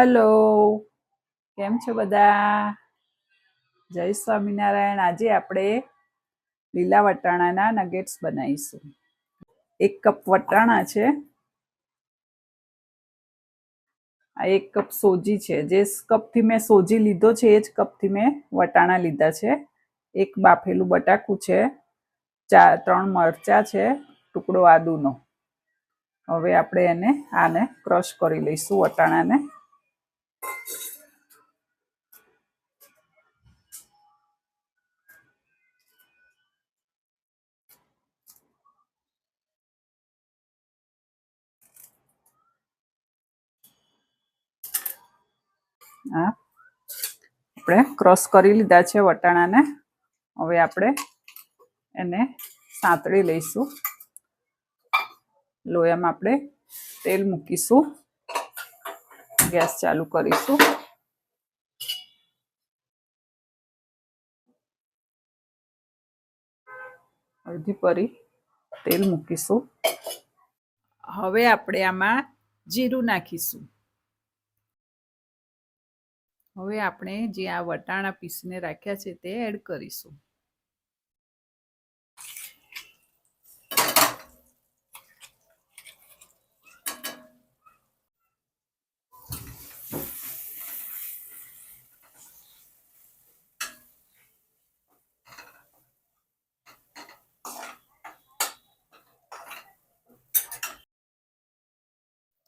Hello, કેમ છો બધા? જય સ્વામિનારાયણ. આજે આપણે લીલા વટાણાના નગેટ્સ બનાવીશું. 1 કપ વટાણા છે. આ 1 કપ સોજી છે. જે કપથી મેં સોજી લીધો છે એ જ કપથી મેં વટાણા લીધા છે. 1 બાફેલું બટાકું છે. 3 મરચાં છે. ટુકડો આદુનો. હવે આપણે આને ક્રશ કરી લઈશું વટાણાને. આપણે ક્રશ કરી લીધા છે વટાણાને. હવે આપણે એને સાંતળી લઈશું. લોયામાં આપણે તેલ મૂકીશું. ગેસ ચાલુ કરીશું. અડધી પરી તેલ મૂકીશું. હવે આપણે આમાં જીરું નાખીશું. હવે આપણે જે આ વટાણા પીસીને રાખ્યા છે તે એડ કરીશું.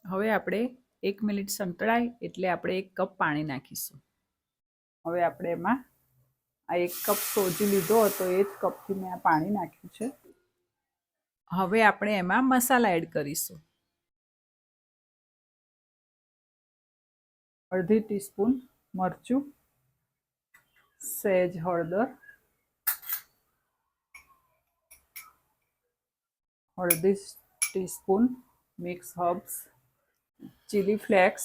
હવે આપણે 1 મિનિટ સંતળાય એટલે આપણે 1 કપ પાણી નાખીશું. હવે આપણે એમાં આ 1 કપ સોજી લીધો હતો એ જ કપથી મેં આ પાણી નાખ્યું છે. હવે આપણે એમાં મસાલા એડ કરીશું. અડધી ટીસ્પૂન મરચું, સહેજ હળદર, અડધી teaspoon mix herbs, chilli flakes,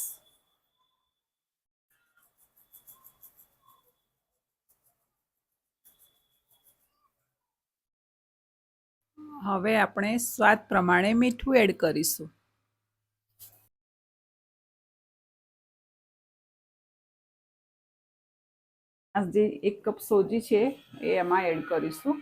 હવે આપણે સ્વાદ પ્રમાણે મીઠું એડ કરીશું. આ જે 1 કપ સોજી છે એ એમાં એડ કરીશું.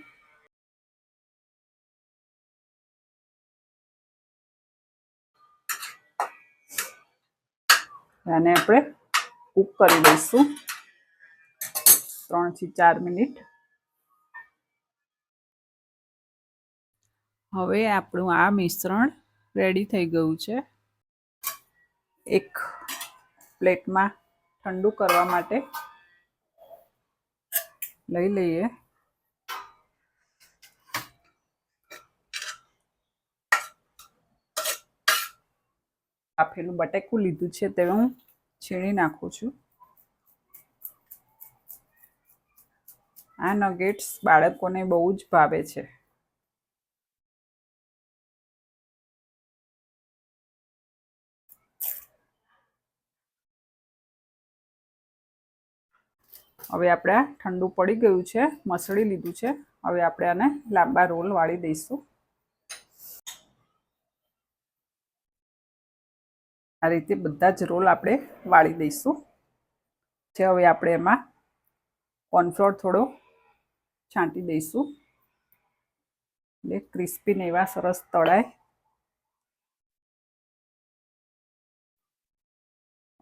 આને આપણે કૂક કરી લઈશું 3 થી 4 મિનિટ. હવે આપણું આ મિશ્રણ રેડી થઈ ગયું છે. એક પ્લેટમાં ઠંડુ કરવા માટે લઈ લઈએ. બાફેલું બટેકું લીધું છે તે હું છીણી નાખું છું. આ નગેટ્સ બાળકોને બહુ જ ભાવે છે. હવે આપણે આ ઠંડુ પડી ગયું છે, મસળી લીધું છે. હવે આપણે આને લાંબા રોલ વાળી દઈશું. આ રીતે બધા જ રોલ આપણે વાળી દઈશું. હવે આપણે એમાં કોર્નફ્લોર થોડો છાંટી દઈશું એટલે ક્રિસ્પી ને એવા સરસ તળાય.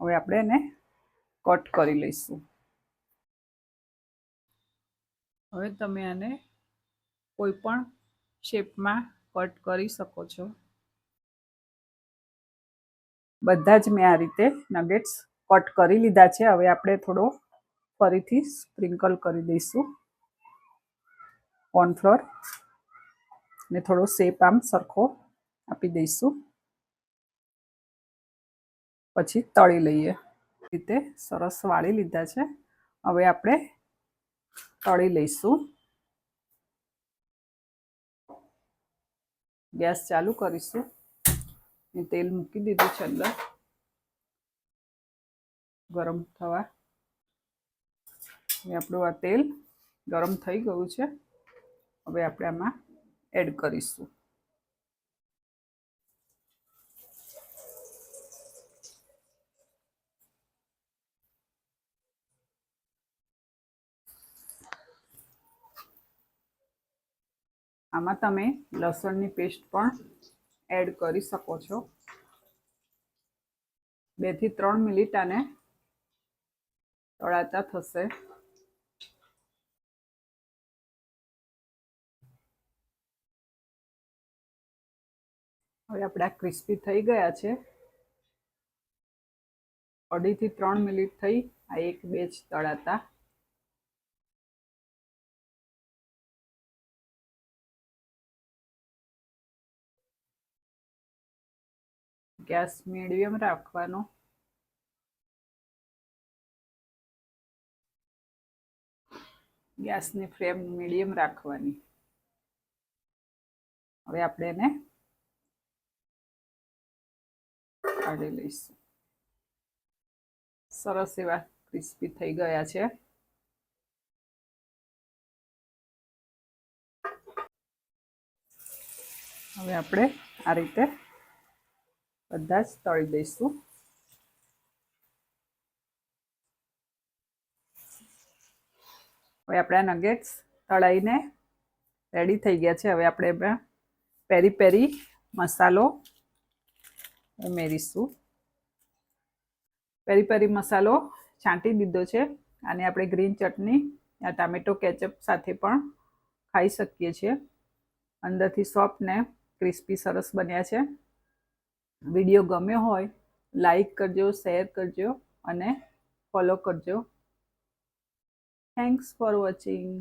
હવે આપણે એને કટ કરી લઈશું. હવે તમે આને કોઈ પણ શેપમાં કટ કરી શકો છો. બધા જ મેં આ રીતે નગેટ્સ કટ કરી લીધા છે. હવે આપણે થોડો ફરીથી સ્પ્રિંકલ કરી દઈશું કોર્નફ્લોર ને થોડો શેપ આમ સરખો આપી દઈશું. પછી તળી લઈએ. રીતે સરસ વાળી લીધા છે. હવે આપણે તળી લઈશું. ગેસ ચાલુ કરીશું. તેલ મૂકી દીધું છે અંદર ગરમ થવા. આપણું આ તેલ ગરમ થઈ ગયું છે. હવે આપણે આમાં એડ કરીશું. આમાં તમે લસણની પેસ્ટ પણ એડ કરી શકો છો. 2 થી 3 મિનિટ આને તળાતા થશે. હવે આપણા ક્રિસ્પી થઈ ગયા છે. 2.5 થી 3 મિનિટ થઈ આ એક બેચ તળાતા. ગેસ મીડિયમ રાખવાનો. ગેસની ફ્લેમ મીડિયમ રાખવાની. હવે આપણે એને કાઢી લઈશું. સરસ એવા ક્રિસ્પી થઈ ગયા છે. હવે આપણે આ રીતે બધા જ તળી દઈશું. હવે આપણા નગેટ્સ તળાઈને રેડી થઈ ગયા છે. હવે આપણે એમાં પેરી પેરી મસાલો ઉમેરીશું. પેરી પેરી મસાલો છાંટી દીધો છે. આને આપણે ગ્રીન ચટણી યા ટામેટો કેચઅપ સાથે પણ ખાઈ શકીએ છીએ. અંદરથી સોફ્ટ ને ક્રિસ્પી સરસ બન્યા છે. વિડીયો ગમ્યો હોય લાઈક કરજો, શેર કરજો અને ફોલો કરજો. Thanks for watching.